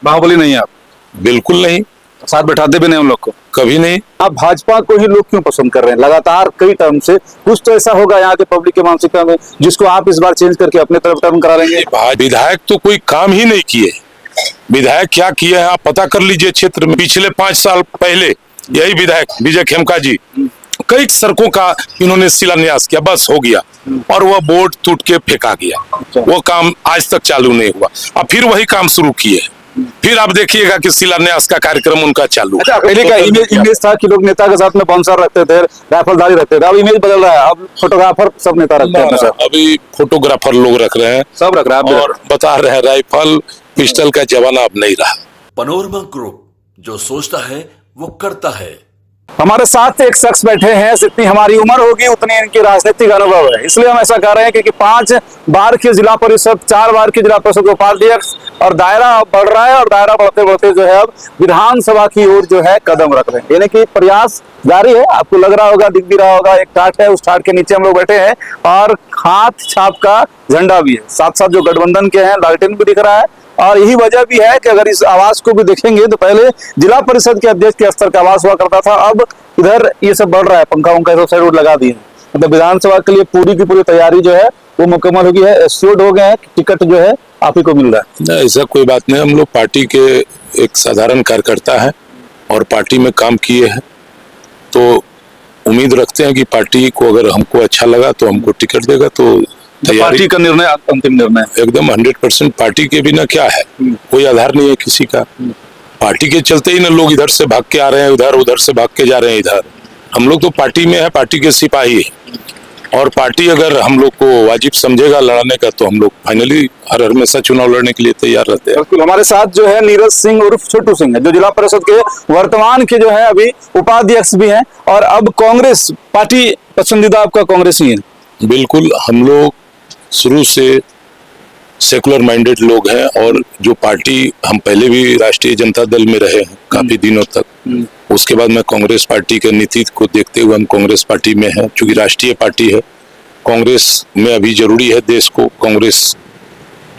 बाहुबली नहीं है आप? बिल्कुल नहीं, साथ बैठाते भी नहीं उन लोग को? कभी नहीं। आप भाजपा को ही लोग क्यों पसंद कर रहे हैं लगातार कई टर्म से? कुछ तो ऐसा होगा यहाँ के पब्लिक के मानसिकता में जिसको आप इस बार चेंज करके अपने तरफ टर्न करा लेंगे। विधायक तो कोई काम ही नहीं किए। विधायक क्या किए हैं आप पता कर लीजिए क्षेत्र में। पिछले 5 साल पहले यही विधायक विजय खेमका जी कई सड़कों का इन्होंने शिलान्यास किया, बस हो गया, और वह बोर्ड टूट के फेंका गया। वो काम आज तक चालू नहीं हुआ। अब फिर वही काम शुरू किए, फिर आप देखिएगा कि शिलान्यास का कार्यक्रम उनका चालू। अच्छा, पहले का इमेज था कि लोग नेता के साथ में बाउंसर रखते थे, राइफलधारी रखते थे, अब इमेज बदल रहा है, अब फोटोग्राफर सब नेता रखते हैं सर। अभी फोटोग्राफर लोग रख रहे हैं, सब रख रहे हैं और बता रहे हैं राइफल पिस्टल का जमाना अब नहीं रहा। पनोरमा ग्रुप, जो सोचता है वो करता है। हमारे साथ एक शख्स बैठे हैं, जितनी हमारी उम्र होगी उतनी इनकी राजनीतिक अनुभव है, इसलिए हम ऐसा कह रहे हैं कि 5 बार की जिला परिषद, 4 बार की जिला परिषद उपाध्यक्ष, और दायरा बढ़ रहा है, और दायरा बढ़ते बढ़ते जो है अब विधानसभा की ओर जो है कदम रख रहे हैं, यानी कि प्रयास जारी है। आपको लग रहा होगा, दिख भी रहा होगा, एक टाट है, उस टाट के नीचे हम लोग बैठे हैं, और हाथ छाप का झंडा भी है, साथ साथ जो गठबंधन के हैं लालटेन भी दिख रहा है। और यही वजह भी है कि अगर इस आवास को भी देखेंगे तो पहले जिला परिषद के अध्यक्ष के स्तर का आवास हुआ करता था, अब इधर ये सब बढ़ रहा है, पंखा उनका सब साइड लगा दिए। मतलब विधानसभा के लिए पूरी की पूरी तैयारी जो है वो मुकम्मल हो गई है, एश्योर्ड हो गए हैं, टिकट जो है आप ही को मिल रहा है। नहीं, ऐसा कोई बात नहीं। हम लोग पार्टी के एक साधारण कार्यकर्ता है और पार्टी में काम किए हैं, तो उम्मीद रखते हैं कि पार्टी को अगर हमको अच्छा लगा तो हमको टिकट देगा। तो पार्टी का निर्णय अंतिम निर्णय एकदम 100%। पार्टी के बिना क्या है, कोई आधार नहीं है किसी का। पार्टी के चलते ही ना लोग इधर से भाग के आ रहे हैं, उधर उधर से भाग के जा रहे हैं इधर। हम लोग तो पार्टी में है, पार्टी के सिपाही है, और पार्टी अगर हम लोग को वाजिब समझेगा लड़ाने का तो हम लोग फाइनली हर हमेशा चुनाव लड़ने के लिए तैयार रहते हैं। बिल्कुल। हमारे साथ जो है नीरज सिंह उर्फ छोटू सिंह है, जो जिला परिषद के वर्तमान के जो है अभी उपाध्यक्ष भी हैं, और अब कांग्रेस पार्टी पसंदीदा आपका कांग्रेस ही है। बिल्कुल, हम लोग शुरू से सेकुलर माइंडेड लोग हैं, और जो पार्टी हम पहले भी राष्ट्रीय जनता दल में रहे हैं काफी दिनों तक, उसके बाद मैं कांग्रेस पार्टी के नीति को देखते हुए हम कांग्रेस पार्टी में हैं। चूंकि राष्ट्रीय पार्टी है, कांग्रेस में अभी जरूरी है देश को कांग्रेस,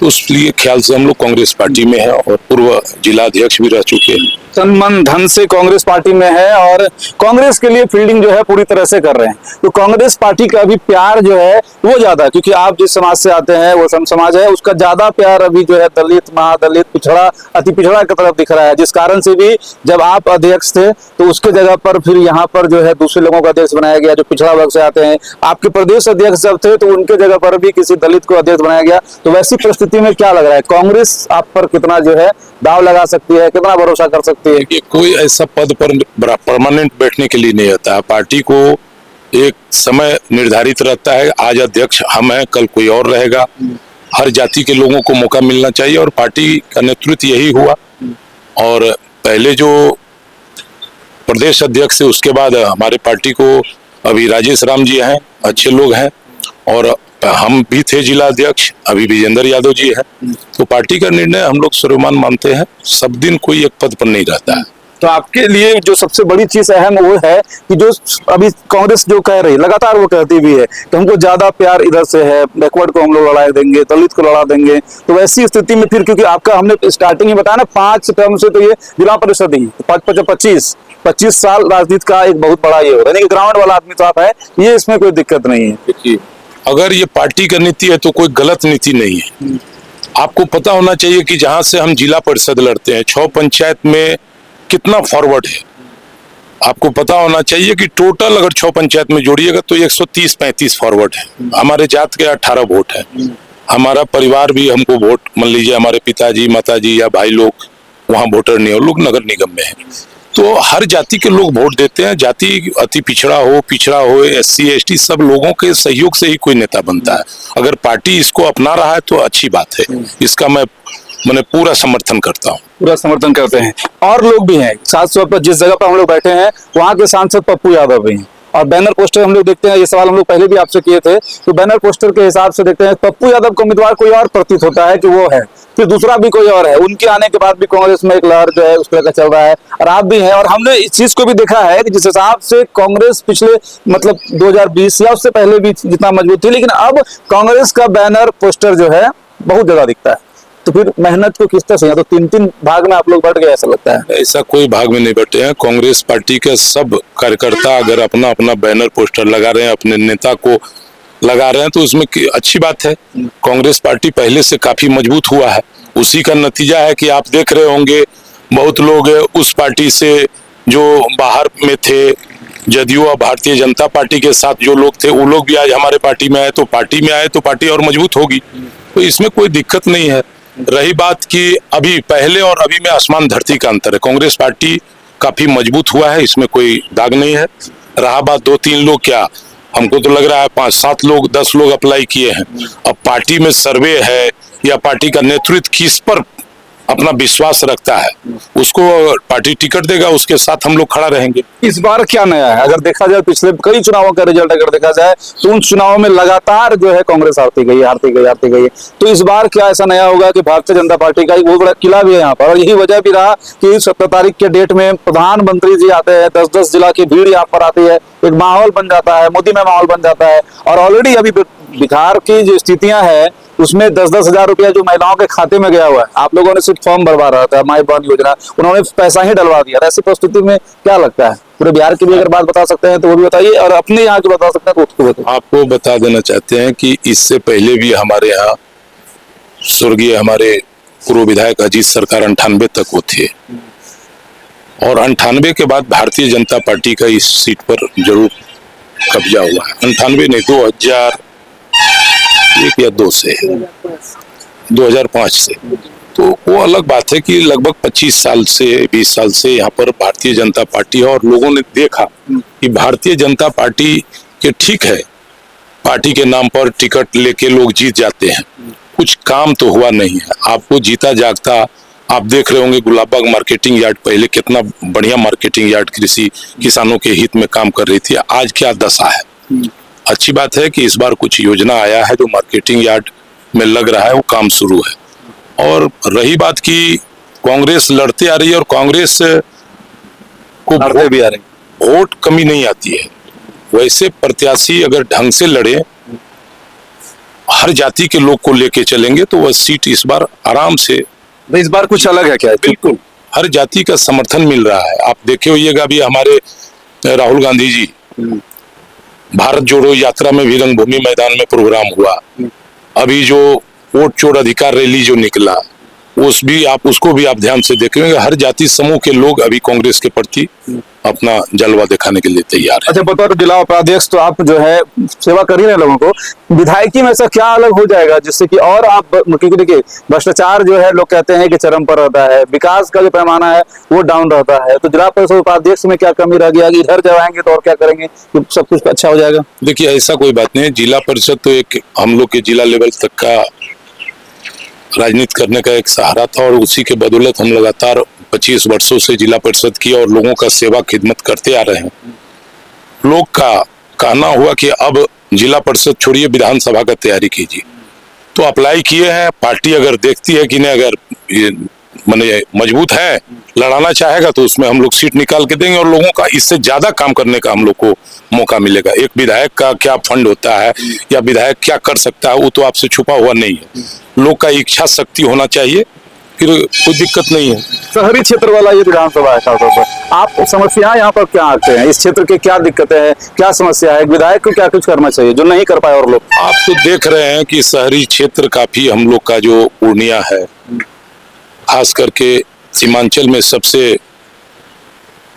तो उसलिए ख्याल से हम लोग कांग्रेस पार्टी में हैं, और पूर्व जिला अध्यक्ष भी रह चुके हैं। तन मन धन से कांग्रेस पार्टी में है, और कांग्रेस के लिए फील्डिंग जो है पूरी तरह से कर रहे हैं। तो कांग्रेस पार्टी का भी प्यार जो है वो ज्यादा, क्योंकि आप जिस समाज से आते हैं वो सम समाज है, उसका ज्यादा प्यार अभी जो है दलित, महादलित, पिछड़ा, अति पिछड़ा की तरफ दिख रहा है। जिस कारण से भी जब आप अध्यक्ष थे तो उसके जगह पर फिर यहाँ पर जो है दूसरे लोगों का अध्यक्ष बनाया गया जो पिछड़ा वर्ग से आते हैं। आपके प्रदेश अध्यक्ष जब थे तो उनके जगह पर भी किसी दलित को अध्यक्ष बनाया गया। तो वैसी परिस्थिति में क्या लग रहा है, कांग्रेस आप पर कितना जो है दाव लगा सकती है, कितना भरोसा कर सकती है? कि कोई ऐसा पद पर परमानेंट बैठने के लिए नहीं होता है। पार्टी को एक समय निर्धारित रहता है, आज अध्यक्ष हम हैं, कल कोई और रहेगा। हर जाति के लोगों को मौका मिलना चाहिए, और पार्टी का नेतृत्व यही हुआ। और पहले जो प्रदेश अध्यक्ष थे, उसके बाद हमारे पार्टी को अभी राजेश राम जी हैं, अच्छे लोग हैं, और हम भी थे जिला अध्यक्ष, अभी विजेंद्र यादव जी हैं। तो पार्टी का निर्णय हम लोग सर्वमान मानते हैं, सब दिन कोई एक पद पर नहीं रहता है। तो आपके लिए जो सबसे बड़ी चीज अहम वो है कि जो अभी कांग्रेस जो कह रही, लगातार वो कहती भी है कि हमको ज्यादा प्यार इधर से है, बैकवर्ड को हम लोग लड़ा देंगे, दलित को लड़ा देंगे। तो वैसी स्थिति में फिर, क्योंकि आपका हमने स्टार्टिंग ही बताया ना 5 टर्म से, तो ये जिला परिषद ही 25 साल राजनीति का एक बहुत बड़ा ये हो रहा है, ग्राउंड वाला आदमी तो आप है, ये इसमें कोई दिक्कत नहीं है। देखिए, अगर ये पार्टी का नीति है तो कोई गलत नीति नहीं है। आपको पता होना चाहिए कि जहां से हम जिला परिषद लड़ते हैं, 6 पंचायत में कितना फॉरवर्ड है। आपको पता होना चाहिए कि टोटल अगर 6 पंचायत में जोड़िएगा तो 130-35 फॉरवर्ड है। हमारे जात के 18 वोट है। हमारा परिवार भी हमको वोट, मान लीजिए हमारे पिताजी, माताजी या भाई लोग वहाँ वोटर नहीं हो, लोग नगर निगम में है। तो हर जाति के लोग वोट देते हैं। जाति अति पिछड़ा हो, SC ST, सब लोगों के सहयोग से ही कोई नेता बनता है। अगर पार्टी इसको अपना रहा है तो अच्छी बात है, इसका मैंने पूरा समर्थन करता हूँ। पूरा समर्थन करते हैं। और लोग भी हैं, 700 पर जिस जगह पर हम लोग बैठे हैं वहाँ के सांसद पप्पू यादव भी हैं, और बैनर पोस्टर हम लोग देखते हैं, ये सवाल हम लोग पहले भी आपसे किए थे, तो बैनर पोस्टर के हिसाब से देखते हैं पप्पू यादव को उम्मीदवार कोई और प्रतीत होता है कि वो है, फिर दूसरा भी कोई और है। उनके आने के बाद भी कांग्रेस में एक लहर जो है उस तरह का चल रहा है, और आप भी हैं। और हमने इस चीज को भी देखा है कि जिस हिसाब से कांग्रेस पिछले मतलब 2020 या उससे पहले भी जितना मजबूत थी, लेकिन अब कांग्रेस का बैनर पोस्टर जो है बहुत ज्यादा दिखता है। तो फिर मेहनत को किस तरह से, या तो 3-3 भाग में आप लोग बट गए ऐसा लगता है? ऐसा कोई भाग में नहीं बटे हैं। कांग्रेस पार्टी के सब कार्यकर्ता अगर अपना अपना बैनर पोस्टर लगा रहे हैं, अपने नेता को लगा रहे हैं, तो उसमें अच्छी बात है। कांग्रेस पार्टी पहले से काफी मजबूत हुआ है। उसी का नतीजा है कि आप देख रहे होंगे बहुत लोग उस पार्टी से जो बाहर में थे, जदयू और भारतीय जनता पार्टी के साथ जो लोग थे, वो लोग भी आज हमारे पार्टी में आए, तो पार्टी और मजबूत होगी। तो इसमें कोई दिक्कत नहीं है। रही बात कि अभी पहले और अभी में आसमान धरती का अंतर है। कांग्रेस पार्टी काफी मजबूत हुआ है, इसमें कोई दाग नहीं है। रहा बात 2-3 लोग, क्या हमको तो लग रहा है 5-7 लोग 10 लोग अप्लाई किए हैं। अब पार्टी में सर्वे है या पार्टी का नेतृत्व किस पर अपना विश्वास रखता है, उसको पार्टी टिकट देगा, उसके साथ हम लोग खड़ा रहेंगे। इस बार क्या नया है? अगर देखा जाए पिछले कई चुनावों का रिजल्ट अगर देखा जाए तो उन चुनावों में लगातार जो है कांग्रेस हारती गई। तो इस बार क्या ऐसा नया होगा कि भारतीय जनता पार्टी का एक बहुत बड़ा किला भी है यहाँ पर, और यही वजह भी रहा कि 17 तारीख के डेट में प्रधानमंत्री जी आते हैं, 10-10 जिला की भीड़ यहाँ पर आती है, एक माहौल बन जाता है, मोदी में माहौल बन जाता है। और ऑलरेडी अभी बिहार की जो स्थितियां है उसमें 10-10 हजार रुपया जो महिलाओं के खाते में गया हुआ है, आप लोगों ने सिर्फ फॉर्म भरवा रहा था, माई बहन योजना, उन्होंने पैसा ही डलवा दिया। ऐसी परिस्थिति में क्या लगता है? पूरे बिहार की भी अगर बात बता सकते हैं तो वो भी बताइए, और अपने यहाँ की बता सकते हैं तो उसको बताइए। आपको बता देना चाहते हैं कि इससे पहले भी हमारे यहाँ स्वर्गीय हमारे पूर्व विधायक अजीत सरकार 98 तक वो थे, और 98 के बाद भारतीय जनता पार्टी का इस सीट पर जरूर कब्जा हुआ है। 98 नहीं, 2001 या 2 से, 2005 से। तो वो अलग बात है कि लगभग 25 साल से 20 साल से यहाँ पर भारतीय जनता पार्टी है, और लोगों ने देखा कि भारतीय जनता पार्टी के ठीक है, पार्टी के नाम पर टिकट लेके लोग जीत जाते हैं, कुछ काम तो हुआ नहीं है। आपको जीता जागता आप देख रहे होंगे गुलाबबाग मार्केटिंग यार्ड पहले कितना बढ़िया मार्केटिंग यार्ड कृषि किसानों के हित में काम कर रही थी, आज क्या दशा है। अच्छी बात है कि इस बार कुछ योजना आया है जो मार्केटिंग यार्ड में लग रहा है, वो काम शुरू है। और रही बात की कांग्रेस लड़ते आ रही है, और कांग्रेस को भी आ रही, वोट कमी नहीं आती है। वैसे प्रत्याशी अगर ढंग से लड़े, हर जाति के लोग को लेके चलेंगे, तो वह सीट इस बार आराम से। इस बार कुछ अलग है क्या? बिल्कुल हर जाति का समर्थन मिल रहा है। आप देखे होइएगा, अभी हमारे राहुल गांधी जी भारत जोड़ो यात्रा में भी रंगभूमि मैदान में प्रोग्राम हुआ। अभी जो वोट चोर अधिकार रैली जो निकला, उसको भी आप ध्यान से देखेंगे, हर जाति समूह के लोग अभी कांग्रेस के प्रति अपना जलवा दिखाने के लिए तैयार है। अच्छा, बतौर जिला उपाध्यक्ष तो आप जो है सेवा कर ही रहे लोगों को, विधायकी में ऐसा क्या अलग हो जाएगा जिससे कि और आप, क्योंकि देखिए भ्रष्टाचार जो है लोग कहते हैं कि चरम पर रहता है, विकास का जो पैमाना है वो डाउन रहता है, तो जिला परिषद उपाध्यक्ष में क्या कमी रह गया कि इधर जब आएंगे तो और क्या करेंगे कि सब कुछ अच्छा हो जाएगा? देखिए ऐसा कोई बात नहीं है। जिला परिषद तो एक हम लोग के जिला लेवल तक का राजनीति करने का एक सहारा था, और उसी के बदौलत हम लगातार 25 वर्षों से जिला परिषद की और लोगों का सेवा खिदमत करते आ रहे हैं। लोग का कहना हुआ कि अब जिला परिषद छोड़िए, विधानसभा का तैयारी कीजिए, तो अप्लाई किए हैं। पार्टी अगर देखती है कि नहीं, अगर ये माने मजबूत है, लड़ाना चाहेगा, तो उसमें हम लोग सीट निकाल के देंगे, और लोगों का इससे ज्यादा काम करने का हम लोग को मौका मिलेगा। एक विधायक का क्या फंड होता है या विधायक क्या कर सकता है, वो तो आपसे छुपा हुआ नहीं है। लोग का इच्छा शक्ति होना चाहिए, फिर कोई दिक्कत नहीं है। शहरी क्षेत्र वाला ये विधानसभा है, खासतौर पर आप समस्याएं यहाँ पर क्या आते हैं, इस क्षेत्र के क्या दिक्कतें हैं, क्या समस्या है, विधायक को क्या कुछ करना चाहिए जो नहीं कर पाए और लोग? आप तो देख रहे हैं कि शहरी क्षेत्र काफी हम लोग का जो पूर्णिया है, खास करके सीमांचल में सबसे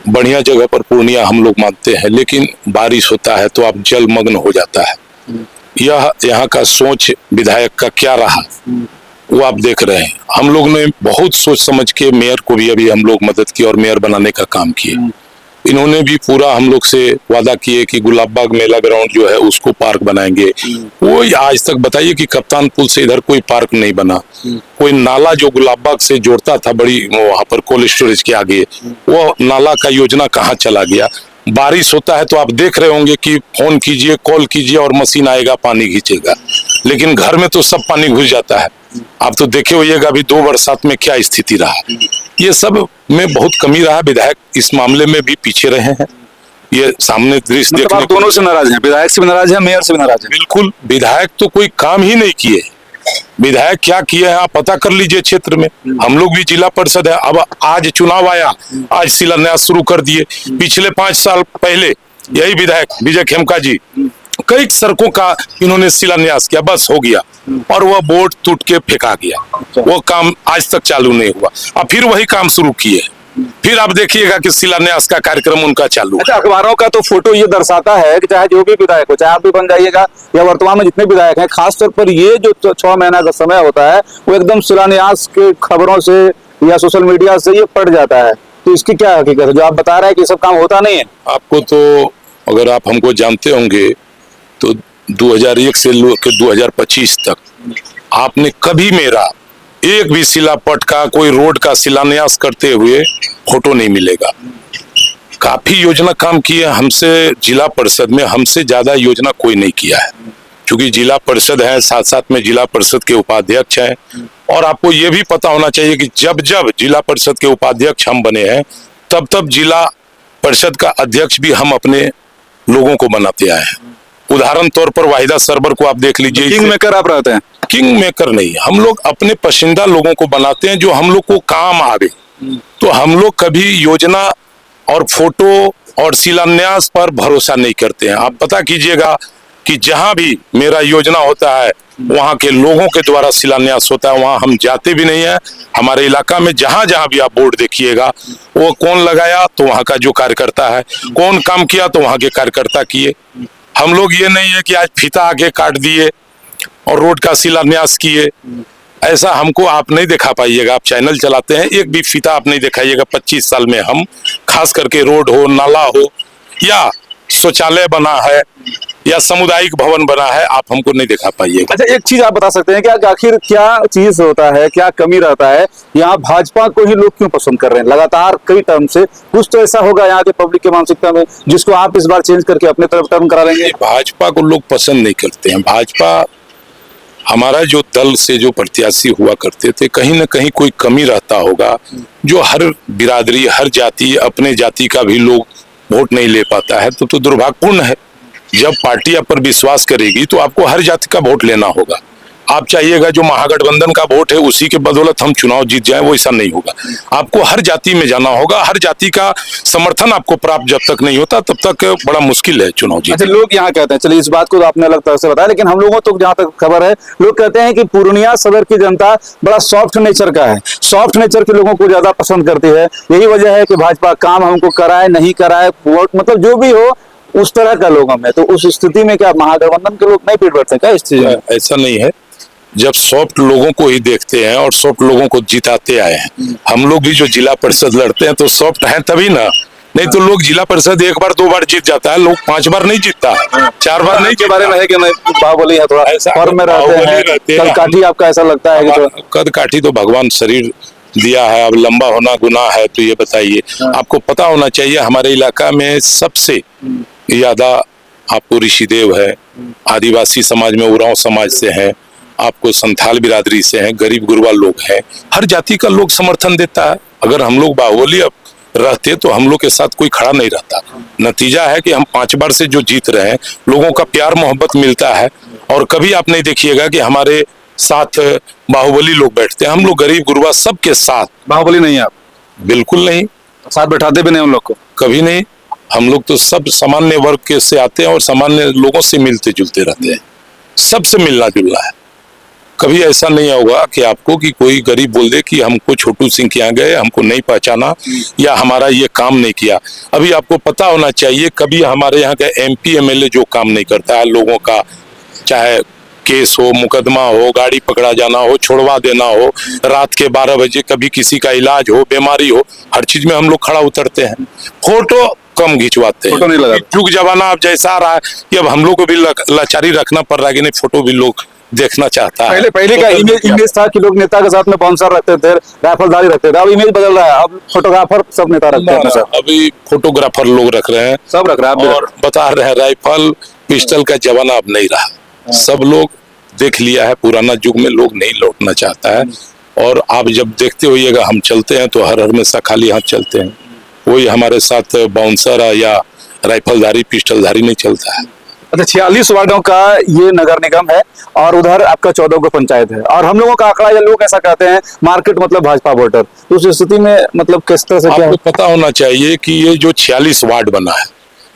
बढ़िया जगह पर पूर्णिया हम लोग मानते हैं, लेकिन बारिश होता है तो आप जलमग्न हो जाता है। यह यहाँ का सोच विधायक का क्या रहा वो आप देख रहे हैं। हम लोग ने बहुत सोच समझ के मेयर को भी अभी हम लोग मदद की और मेयर बनाने का काम किए। इन्होंने भी पूरा हम लोग से वादा किए कि गुलाबबाग मेला ग्राउंड जो है उसको पार्क बनाएंगे। वो आज तक बताइए कि कप्तान पुल से इधर कोई पार्क नहीं बना। कोई नाला जो गुलाबबाग से जोड़ता था बड़ी वहां पर कोल्ड स्टोरेज के आगे, वो नाला का योजना कहाँ चला गया। बारिश होता है तो आप देख रहे होंगे कि फोन कीजिए, कॉल कीजिए और मशीन आएगा, पानी खींचेगा, लेकिन घर में तो सब पानी घुस जाता है। आप तो देखे होइएगा अभी 2 बरसात में क्या स्थिति रहा। ये सब में बहुत कमी रहा। विधायक इस मामले में भी पीछे रहे हैं। ये सामने दृश्य देखने दोनों से नाराज हैं, विधायक से भी नाराज है, मेयर से भी नाराज है। बिल्कुल, विधायक तो कोई काम ही नहीं किए। विधायक क्या किए हैं आप पता कर लीजिए क्षेत्र में। हम लोग भी जिला परिषद है, अब आज चुनाव आया, आज शिलान्यास शुरू कर दिए। पिछले 5 साल पहले यही विधायक विजय खेमका जी कई सड़कों का इन्होंने शिलान्यास किया, बस हो गया और वह बोर्ड टूट के फेंका गया। वो काम आज तक चालू नहीं हुआ। अब फिर वही काम शुरू किए, फिर आप देखिएगा कि शिलान्यास का कार्यक्रम उनका चालू है। अच्छा, अखबारों का तो फोटो ये दर्शाता है कि चाहे जो भी विधायक हो, चाहे आप भी बन जाइएगा या वर्तमान में जितने विधायक हैं, खासतौर पर ये जो 6 महीना का समय होता है वो एकदम शिलान्यास के खबरों से या सोशल मीडिया से ये पड़ जाता है। तो इसकी क्या हकीकत है जो आप बता रहे हैं कि सब काम होता नहीं है? आपको तो अगर आप हमको जानते होंगे तो 2001 से लेकर 2025 तक आपने कभी मेरा एक भी शिलापट का कोई रोड का शिलान्यास करते हुए फोटो नहीं मिलेगा। काफी योजना काम किए हमसे, जिला परिषद में हमसे ज्यादा योजना कोई नहीं किया है, क्योंकि जिला परिषद है, साथ साथ में जिला परिषद के उपाध्यक्ष हैं। और आपको ये भी पता होना चाहिए कि जब जब जिला परिषद के उपाध्यक्ष हम बने हैं तब तब जिला परिषद का अध्यक्ष भी हम अपने लोगों को बनाते आए हैं। उदाहरण तौर पर वाहिदा सरवर को आप देख लीजिए। किंग मेकर आप रहते हैं? किंग मेकर नहीं, हम लोग अपने पसंदीदा लोगों को बनाते हैं जो हम लोग को काम आवे। तो हम लोग कभी योजना और फोटो और शिलान्यास पर भरोसा नहीं करते हैं। आप पता कीजिएगा कि जहां भी मेरा योजना होता है वहां के लोगों के द्वारा शिलान्यास होता है, वहां हम जाते भी नहीं है। हमारे इलाका में जहां जहां भी आप बोर्ड देखिएगा वो कौन लगाया तो वहां का जो कार्यकर्ता है, कौन काम किया तो वहां के कार्यकर्ता किए। हम लोग ये नहीं है कि आज फीता आगे काट दिए और रोड का शिलान्यास किए, ऐसा हमको आप नहीं दिखा पाइएगा। आप चैनल चलाते हैं, एक भी फीता आप नहीं दिखाइएगा 25 साल में। हम खास करके रोड हो, नाला हो या शौचालय बना है या सामुदायिक भवन बना है, आप हमको नहीं दिखा पाइएगा। अच्छा, एक चीज आप बता सकते हैं क्या, आखिर क्या चीज होता है, क्या कमी रहता है यहाँ भाजपा को ही लोग क्यों पसंद कर रहे हैं लगातार कई टर्म से? कुछ तो ऐसा होगा यहाँ के पब्लिक की मानसिकता में जिसको आप इस बार चेंज करके अपने तरफ टर्न करा लेंगे? भाजपा को लोग पसंद नहीं करते हैं। भाजपा हमारा जो दल से जो प्रत्याशी हुआ करते थे, कहीं ना कहीं कोई कमी रहता होगा जो हर बिरादरी, हर जाति, अपने जाति का भी लोग वोट नहीं ले पाता है। तो दुर्भाग्यपूर्ण है। जब पार्टी आप पर विश्वास करेगी तो आपको हर जाति का वोट लेना होगा। आप चाहिएगा जो महागठबंधन का वोट है उसी के बदौलत हम चुनाव जीत जाएं, वो ऐसा नहीं होगा। आपको हर जाति में जाना होगा, हर जाति का समर्थन आपको प्राप्त जब तक नहीं होता तब तक बड़ा मुश्किल है चुनाव जीत। अच्छा, लोग यहाँ कहते हैं, चलिए इस बात को तो आपने अलग तरह से बताया, लेकिन हम लोगों तो जहाँ तक खबर है लोग कहते हैं कि पूर्णिया सदर की जनता बड़ा सॉफ्ट नेचर का है, सॉफ्ट नेचर के लोगों को ज्यादा पसंद करती है। यही वजह है कि भाजपा काम हमको कराए नहीं कराए, वोट मतलब जो भी हो उस तरह का लोग हम है। तो उस स्थिति में क्या महागठबंधन के लोग नहीं पीट बैठते क्या इस चीज में? ऐसा नहीं है। जब सॉफ्ट लोगों को ही देखते हैं और सॉफ्ट लोगों को जिताते आए हैं, हम लोग भी जो जिला परिषद लड़ते हैं तो सॉफ्ट हैं तभी ना, नहीं तो लोग जिला परिषद 1 बार 2 बार जीत जाता है, लोग 5 बार नहीं जीतता, 4 बार नहीं। के बारे में है कि बाहुबली है, थोड़ा फॉर्म में रहते हैं, कदकाठी आपका ऐसा लगता है कि? कदकाठी तो भगवान शरीर दिया है, अब लंबा होना गुनाह है तो ये बताइए। आपको पता होना चाहिए हमारे इलाका में सबसे ज्यादा आपको ऋषिदेव है, आदिवासी समाज में उरांव समाज से है, आपको संथाल बिरादरी से हैं, गरीब गुरबा लोग हैं, हर जाति का लोग समर्थन देता है। अगर हम लोग बाहुबली अब रहते तो हम लोग के साथ कोई खड़ा नहीं रहता। नतीजा है कि हम 5 बार से जो जीत रहे हैं, लोगों का प्यार मोहब्बत मिलता है। और कभी आप नहीं देखिएगा कि हमारे साथ बाहुबली लोग बैठते हैं, हम लोग गरीब गुरबा सबके साथ। बाहुबली नहीं है आप? बिल्कुल नहीं, साथ बैठाते भी नहीं उन लोग को? कभी नहीं। हम लोग तो सब सामान्य वर्ग के से आते हैं और सामान्य लोगों से मिलते जुलते रहते हैं, सबसे मिलना जुलना है। कभी ऐसा नहीं होगा कि आपको कि कोई गरीब बोल दे कि हमको छोटू सिंह के यहाँ गए, हमको नहीं पहचाना या हमारा ये काम नहीं किया। अभी आपको पता होना चाहिए कभी हमारे यहाँ का MP MLA जो काम नहीं करता है लोगों का, चाहे केस हो, मुकदमा हो, गाड़ी पकड़ा जाना हो, छोड़वा देना हो, रात के 12 बजे कभी किसी का इलाज हो, बीमारी हो, हर चीज में हम लोग खड़ा उतरते हैं। फोटो कम खिंचवाते हैं, फोटो नहीं लगा। युग जमाना अब जैसा आ रहा है कि अब हम लोग को भी लाचारी रखना पड़ रहा है कि नहीं, फोटो भी लोग देखना चाहता है। पहले का इमेज था कि लोग नेता के साथ में बाउंसर रखते थे, राइफलदारी रखते थे, अब इमेज बदल रहा है, अब फोटोग्राफर सब नेता रखते हैं सर। अभी फोटोग्राफर लोग रख रहे हैं, सब रख रहे हैं, और बता रहे हैं राइफल पिस्टल का जमाना अब नहीं रहा। सब लोग देख लिया है, पुराना युग में लोग नहीं लौटना चाहता है। और आप जब देखते होइएगा हम चलते हैं तो हर हमेशा खाली हाथ चलते हैं, कोई हमारे साथ बाउंसर या राइफलधारी पिस्टलधारी नहीं चलता है। अच्छा, 46 वार्डों का ये नगर निगम है और उधर आपका 14 को पंचायत है, और हम लोगों का आंकड़ा, या लोग ऐसा कहते हैं मार्केट मतलब भाजपा वोटर, तो उस स्थिति में मतलब किस तरह से क्या आपको पता होना चाहिए कि ये जो 46 वार्ड बना है,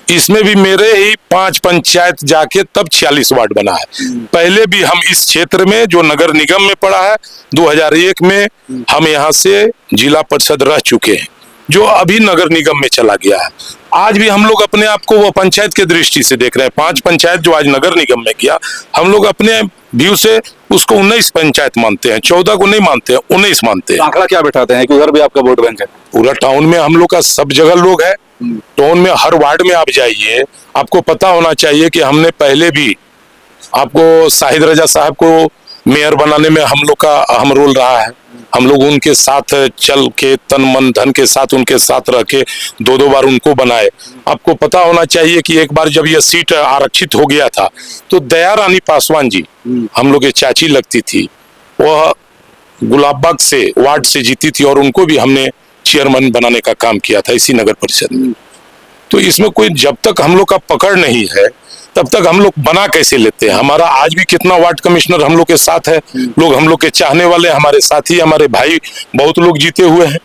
इसमें भी मेरे ही 5 पंचायत जाके तब 46 वार्ड बना है। पहले भी हम इस क्षेत्र में जो नगर निगम में पड़ा है, 2001 में हम यहाँ से जिला परिषद रह चुके हैं, जो अभी नगर निगम में चला गया है। आज भी हम लोग अपने आप को वो पंचायत के दृष्टि से देख रहे हैं। 5 पंचायत जो आज नगर निगम में गया, हम लोग अपने व्यू से उसको 19 पंचायत मानते हैं, 14 को नहीं मानते हैं, 19 मानते हैं। आंकड़ा क्या बैठाते हैं कि उधर भी आपका वोट बैंक है? पूरा टाउन में हम लोग का सब जगह लोग है। टाउन में हर वार्ड में आप जाइए, आपको पता होना चाहिए कि हमने पहले भी, आपको शाहिद रजा साहब को मेयर बनाने में हम लोग का अहम रोल रहा है। हम लोग उनके साथ चल के, तन मन धन के साथ उनके साथ रह के 2-2 बार उनको बनाए। आपको पता होना चाहिए कि एक बार जब यह सीट आरक्षित हो गया था, तो दया रानी पासवान जी हम लोग की चाची लगती थी, वह गुलाबबाग से वार्ड से जीती थी, और उनको भी हमने चेयरमैन बनाने का काम किया था इसी नगर परिषद में। तो इसमें कोई, जब तक हम लोग का पकड़ नहीं है तब तक हम लोग बना कैसे लेते हैं? हमारा आज भी कितना वार्ड कमिश्नर हम लोग के साथ है, लोग हम लोग के चाहने वाले, हमारे साथी, हमारे भाई, बहुत लोग जीते हुए हैं।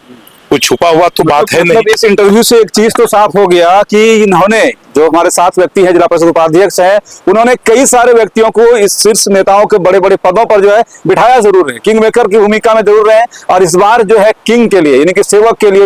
कोई छुपा हुआ तो बात है नहीं। इस इंटरव्यू से एक चीज तो साफ हो गया कि इन्होंने, जो हमारे 7 व्यक्ति हैं जिला परिषद उपाध्यक्ष हैं, उन्होंने कई सारे व्यक्तियों को इस शीर्ष नेताओं के बड़े बड़े पदों पर जो है बिठाया जरूर है, किंग मेकर की भूमिका में जरूर रहे, और इस बार जो है किंग के लिए, यानी कि सेवक के लिए